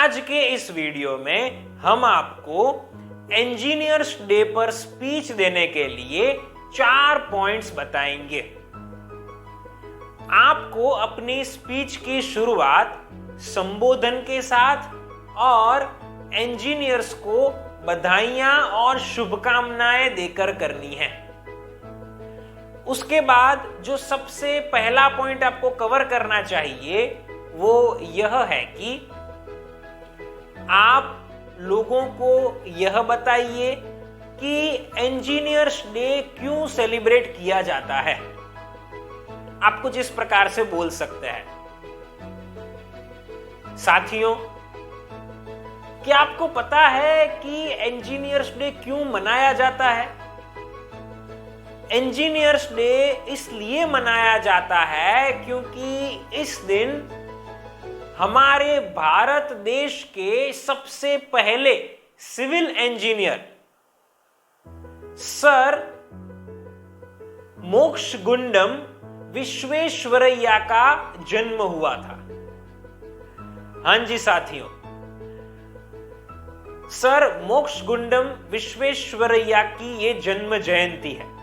आज के इस वीडियो में हम आपको इंजीनियर्स डे पर स्पीच देने के लिए 4 पॉइंट्स बताएंगे। आपको अपनी स्पीच की शुरुआत संबोधन के साथ और इंजीनियर्स को बधाइयां और शुभकामनाएं देकर करनी है। उसके बाद जो सबसे पहला पॉइंट आपको कवर करना चाहिए वो यह है कि आप लोगों को यह बताइए कि इंजीनियर्स डे क्यों सेलिब्रेट किया जाता है। आप कुछ इस प्रकार से बोल सकते हैं, साथियों, क्या आपको पता है कि इंजीनियर्स डे क्यों मनाया जाता है? इंजीनियर्स डे इसलिए मनाया जाता है क्योंकि इस दिन हमारे भारत देश के सबसे पहले civil engineer sir Mokshagundam Visvesvaraya का जन्म हुआ था। हां जी साथियों, सर मोक्षगुंडम विश्वेश्वरैया की यह जन्म जयंती है।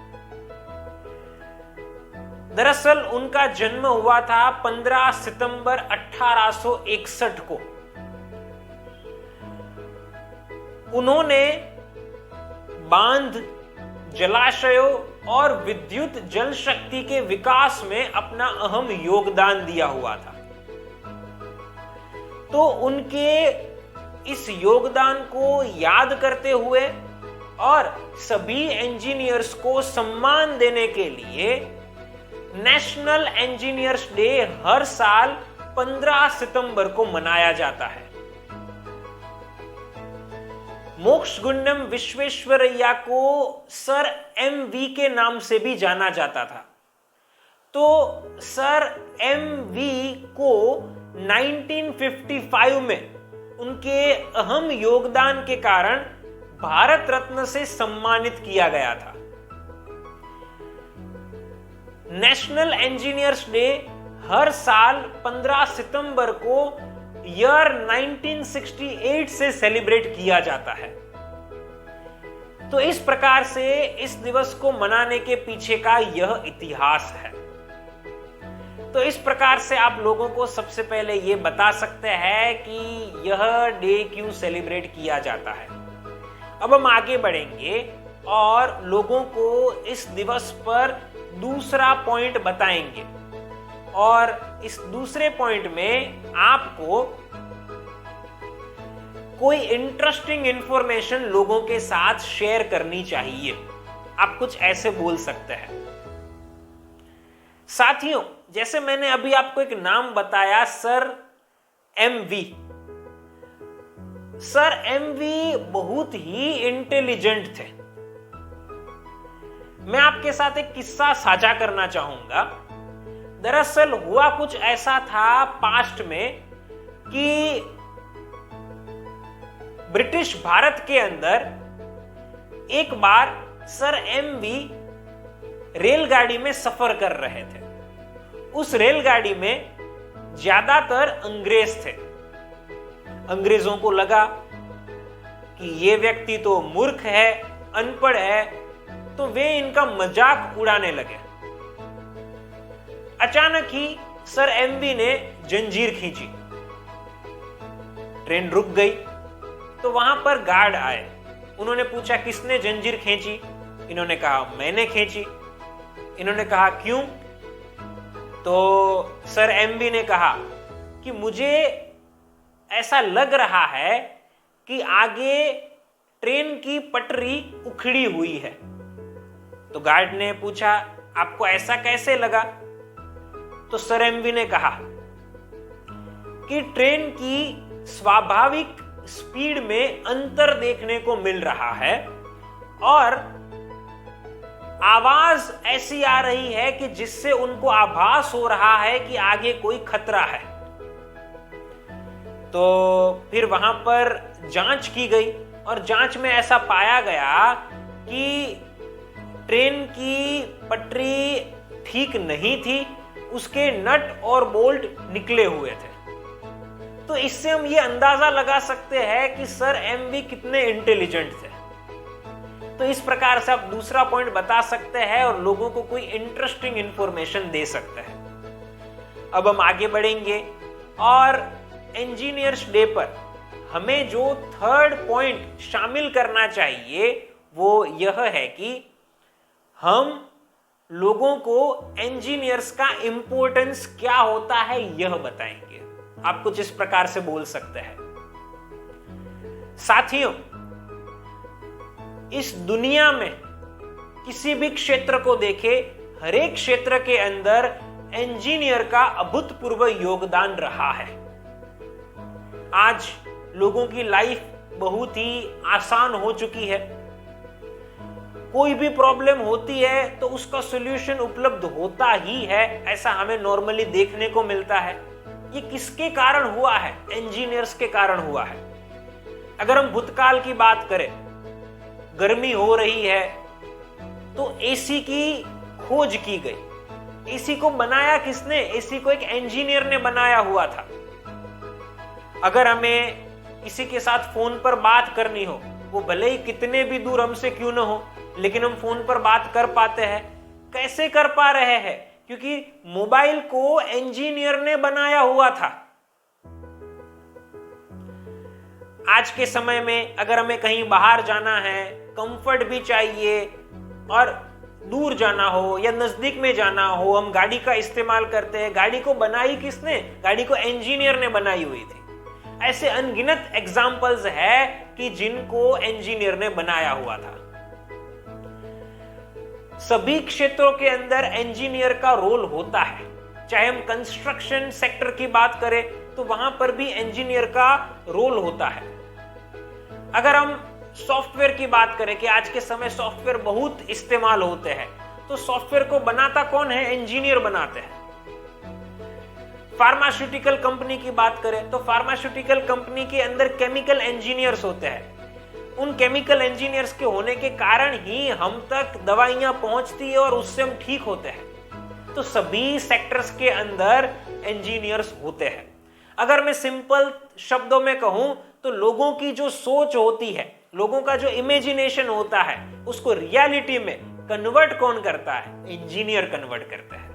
दरअसल उनका जन्म हुआ था 15 सितंबर 1861 को। उन्होंने बांध, जलाशयों और विद्युत जल शक्ति के विकास में अपना अहम योगदान दिया हुआ था। तो उनके इस योगदान को याद करते हुए और सभी इंजीनियर्स को सम्मान देने के लिए नेशनल इंजीनियर्स डे हर साल 15 सितंबर को मनाया जाता है। मोक्षगुंडम विश्वेश्वरैया को सर एमवी के नाम से भी जाना जाता था। तो सर एमवी को 1955 में उनके अहम योगदान के कारण भारत रत्न से सम्मानित किया गया था। नेशनल इंजीनियर्स डे हर साल 15 सितंबर को ईयर 1968 से सेलिब्रेट किया जाता है। तो इस प्रकार से इस दिवस को मनाने के पीछे का यह इतिहास है। तो इस प्रकार से आप लोगों को सबसे पहले यह बता सकते हैं कि यह डे क्यों सेलिब्रेट किया जाता है। अब हम आगे बढ़ेंगे और लोगों को इस दिवस पर दूसरा पॉइंट बताएंगे और इस दूसरे पॉइंट में आपको कोई इंटरेस्टिंग इंफॉर्मेशन लोगों के साथ शेयर करनी चाहिए। आप कुछ ऐसे बोल सकते हैं। साथियों, जैसे मैंने अभी आपको एक नाम बताया, सर एमवी। सर एमवी बहुत ही इंटेलिजेंट थे। मैं आपके साथ एक किस्सा साझा करना चाहूंगा। दरअसल हुआ कुछ ऐसा था पास्ट में कि ब्रिटिश भारत के अंदर एक बार सर एमवी रेलगाड़ी में सफर कर रहे थे। उस रेलगाड़ी में ज्यादातर अंग्रेज थे। अंग्रेजों को लगा कि ये व्यक्ति तो मूर्ख है, अनपढ़ है, तो वे इनका मजाक उड़ाने लगे। अचानक ही सर एमवी ने जंजीर खींची। ट्रेन रुक गई। तो वहां पर गार्ड आए। उन्होंने पूछा, किसने जंजीर खींची? इन्होंने कहा, मैंने खींची। इन्होंने कहा, क्यों? तो सर एमवी ने कहा कि मुझे ऐसा लग रहा है कि आगे ट्रेन की पटरी उखड़ी हुई है। तो गार्ड ने पूछा, आपको ऐसा कैसे लगा? तो सर एमवी ने कहा कि ट्रेन की स्वाभाविक स्पीड में अंतर देखने को मिल रहा है और आवाज ऐसी आ रही है कि जिससे उनको आभास हो रहा है कि आगे कोई खतरा है। तो फिर वहां पर जांच की गई और जांच में ऐसा पाया गया कि ट्रेन की पटरी ठीक नहीं थी, उसके नट और बोल्ट निकले हुए थे। तो इससे हम ये अंदाजा लगा सकते हैं कि सर एमवी कितने इंटेलिजेंट थे। तो इस प्रकार से आप दूसरा पॉइंट बता सकते हैं और लोगों को कोई इंटरेस्टिंग इंफॉर्मेशन दे सकते हैं। अब हम आगे बढ़ेंगे और इंजीनियर्स डे पर हमें जो थर्ड पॉइंट शामिल करना चाहिए वो यह है कि हम लोगों को इंजीनियर्स का इंपॉर्टेंस क्या होता है यह बताएंगे। आप कुछ इस प्रकार से बोल सकते हैं, साथियों, इस दुनिया में किसी भी क्षेत्र को देखे, हर एक क्षेत्र के अंदर इंजीनियर का अभूतपूर्व योगदान रहा है। आज लोगों की लाइफ बहुत ही आसान हो चुकी है। कोई भी प्रॉब्लम होती है तो उसका सॉल्यूशन उपलब्ध होता ही है, ऐसा हमें नॉर्मली देखने को मिलता है। ये किसके कारण हुआ है? इंजीनियर्स के कारण हुआ है। अगर हम भूतकाल की बात करें, गर्मी हो रही है तो एसी की खोज की गई। एसी को बनाया किसने? एसी को एक इंजीनियर ने बनाया हुआ था। अगर हमें किसी के साथ फोन पर बात करनी हो, वो भले ही कितने भी दूर हमसे क्यों ना हो, लेकिन हम फोन पर बात कर पाते हैं। कैसे कर पा रहे हैं? क्योंकि मोबाइल को इंजीनियर ने बनाया हुआ था। आज के समय में अगर हमें कहीं बाहर जाना है, कंफर्ट भी चाहिए और दूर जाना हो या नजदीक में जाना हो, हम गाड़ी का इस्तेमाल करते हैं। गाड़ी को बनाई किसने? गाड़ी को इंजीनियर ने बनाई हुई थी। ऐसे अनगिनत एग्जाम्पल्स है कि जिनको इंजीनियर ने बनाया हुआ था। सभी क्षेत्रों के अंदर इंजीनियर का रोल होता है। चाहे हम कंस्ट्रक्शन सेक्टर की बात करें तो वहां पर भी इंजीनियर का रोल होता है। अगर हम सॉफ्टवेयर की बात करें कि आज के समय सॉफ्टवेयर बहुत इस्तेमाल होते हैं, तो सॉफ्टवेयर को बनाता कौन है? इंजीनियर बनाते हैं। फार्मास्यूटिकल कंपनी की बात करें तो फार्मास्यूटिकल कंपनी के अंदर केमिकल इंजीनियर्स होते हैं। उन केमिकल इंजीनियर्स के होने के कारण ही हम तक दवाइयां पहुंचती है और उससे हम ठीक होते हैं। तो सभी सेक्टर्स के अंदर इंजीनियर्स होते हैं। अगर मैं सिंपल शब्दों में कहूं तो लोगों की जो सोच होती है, लोगों का जो इमेजिनेशन होता है, उसको रियलिटी में कन्वर्ट कौन करता है? इंजीनियर कन्वर्ट करते हैं।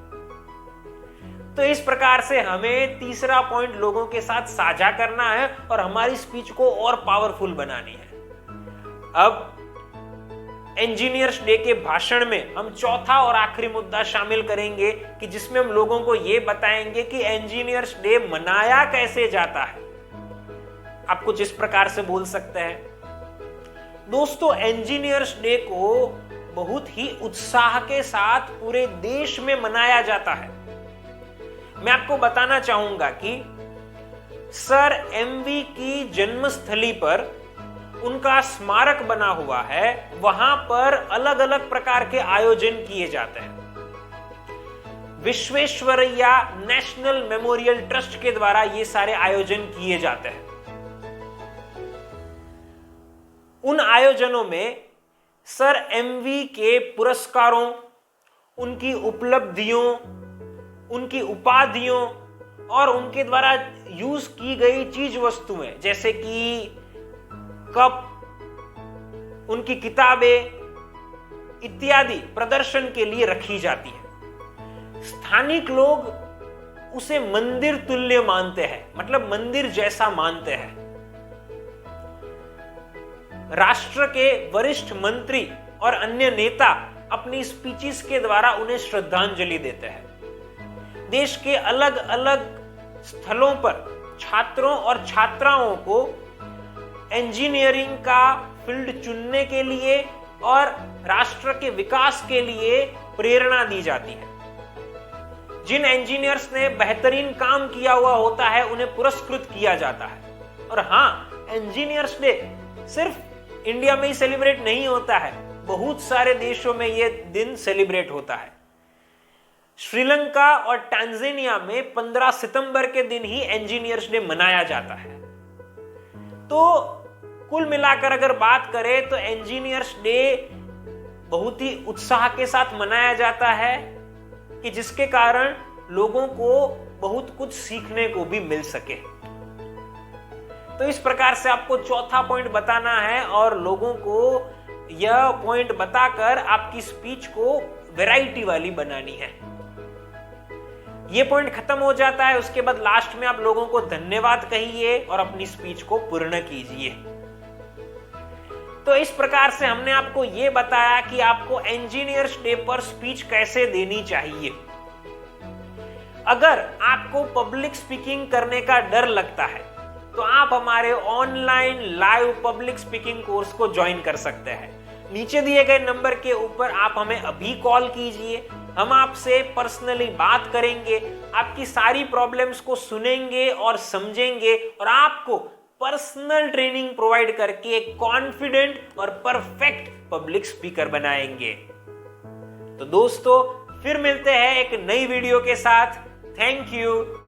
तो इस प्रकार से हमें तीसरा पॉइंट लोगों के साथ साझा करना है और हमारी स्पीच को और पावरफुल बनानी है। अब इंजीनियर्स डे के भाषण में हम चौथा और आखिरी मुद्दा शामिल करेंगे कि जिसमें हम लोगों को यह बताएंगे कि इंजीनियर्स डे मनाया कैसे जाता है। आप कुछ इस प्रकार से बोल सकते हैं, दोस्तों, इंजीनियर्स डे को बहुत ही उत्साह के साथ पूरे देश में मनाया जाता है। मैं आपको बताना चाहूंगा कि सर एमवी की जन्मस्थली पर उनका स्मारक बना हुआ है। वहां पर अलग अलग प्रकार के आयोजन किए जाते हैं। विश्वेश्वरैया नेशनल मेमोरियल ट्रस्ट के द्वारा ये सारे आयोजन किए जाते हैं। उन आयोजनों में सर एमवी के पुरस्कारों, उनकी उपलब्धियों, उनकी उपाधियों और उनके द्वारा यूज की गई चीज वस्तुएं जैसे कि कप, उनकी किताबें इत्यादि प्रदर्शन के लिए रखी जाती है। स्थानिक लोग उसे मंदिर तुल्य मानते हैं, मतलब मंदिर जैसा मानते हैं। राष्ट्र के वरिष्ठ मंत्री और अन्य नेता अपनी स्पीचेस के द्वारा उन्हें श्रद्धांजलि देते हैं। देश के अलग अलग स्थलों पर छात्रों और छात्राओं को इंजीनियरिंग का फील्ड चुनने के लिए और राष्ट्र के विकास के लिए प्रेरणा दी जाती है। जिन इंजीनियर्स ने बेहतरीन काम किया हुआ होता है उन्हें पुरस्कृत किया जाता है। और हाँ, इंजीनियर्स डे सिर्फ इंडिया में ही सेलिब्रेट नहीं होता है, बहुत सारे देशों में यह दिन सेलिब्रेट होता है। श्रीलंका और टांजानिया में 15 सितंबर के दिन ही इंजीनियर्स डे मनाया जाता है। तो कुल मिलाकर अगर बात करें तो इंजीनियर्स डे बहुत ही उत्साह के साथ मनाया जाता है कि जिसके कारण लोगों को बहुत कुछ सीखने को भी मिल सके। तो इस प्रकार से आपको चौथा पॉइंट बताना है और लोगों को यह पॉइंट बताकर आपकी स्पीच को वैरायटी वाली बनानी है। यह पॉइंट खत्म हो जाता है, उसके बाद लास्ट में आप लोगों को धन्यवाद कहिए और अपनी स्पीच को पूर्ण कीजिए। तो इस प्रकार से हमने आपको यह बताया कि आपको इंजीनियर्स डे पर स्पीच कैसे देनी चाहिए। अगर आपको पब्लिक स्पीकिंग करने का डर लगता है तो आप हमारे online live public speaking course को ज्वाइन कर सकते हैं। नीचे दिए गए नंबर के ऊपर आप हमें अभी कॉल कीजिए, हम आपसे पर्सनली बात करेंगे, आपकी सारी प्रॉब्लम्स को सुनेंगे और समझेंगे और आपको पर्सनल ट्रेनिंग प्रोवाइड करके एक कॉन्फिडेंट और परफेक्ट पब्लिक स्पीकर बनाएंगे। तो दोस्तों फिर मिलते हैं एक नई वीडियो के साथ। Thank you.